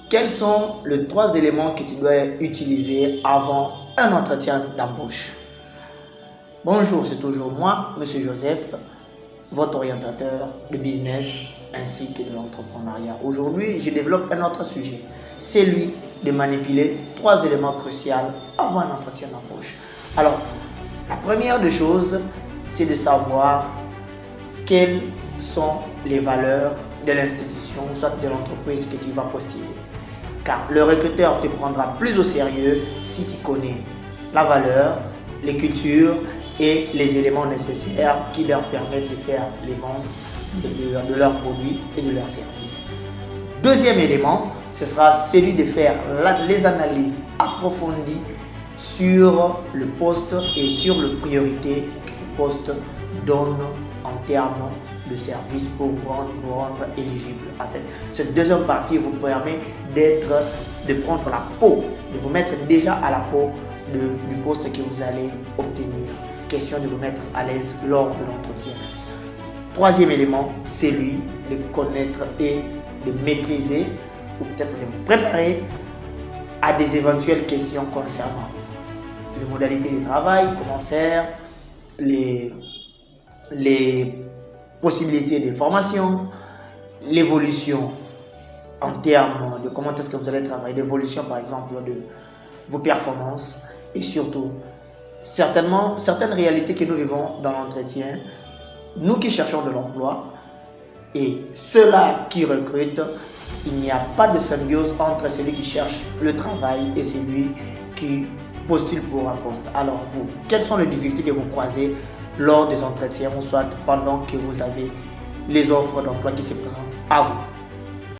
quels sont les 3 éléments que tu dois utiliser avant un entretien d'embauche? Bonjour, c'est toujours moi, Monsieur Joseph, votre orientateur de business ainsi que de l'entrepreneuriat. Aujourd'hui, je développe un autre sujet, celui de manipuler 3 éléments cruciaux avant un entretien d'embauche. Alors, la première des choses, c'est de savoir quelles sont les valeurs de l'institution, soit de l'entreprise que tu vas postuler. Car le recruteur te prendra plus au sérieux si tu connais la valeur, les cultures et les éléments nécessaires qui leur permettent de faire les ventes de leurs produits et de leurs services. Deuxième élément, ce sera celui de faire les analyses approfondies sur le poste et sur les priorités que le poste donne en termes de service pour vous rendre éligible. En fait, cette deuxième partie vous permet de prendre la peau, de vous mettre déjà à la peau du poste que vous allez obtenir. Question de vous mettre à l'aise lors de l'entretien. Troisième élément, c'est lui de connaître et de maîtriser ou peut-être de vous préparer à des éventuelles questions concernant les modalités de travail, comment faire, les possibilités de formation, l'évolution en termes de comment est-ce que vous allez travailler, l'évolution par exemple de vos performances et surtout certaines réalités que nous vivons dans l'entretien, nous qui cherchons de l'emploi et ceux-là qui recrutent, il n'y a pas de symbiose entre celui qui cherche le travail et celui qui postule pour un poste. Alors vous, quelles sont les difficultés que vous croisez lors des entretiens ou soit pendant que vous avez les offres d'emploi qui se présentent à vous?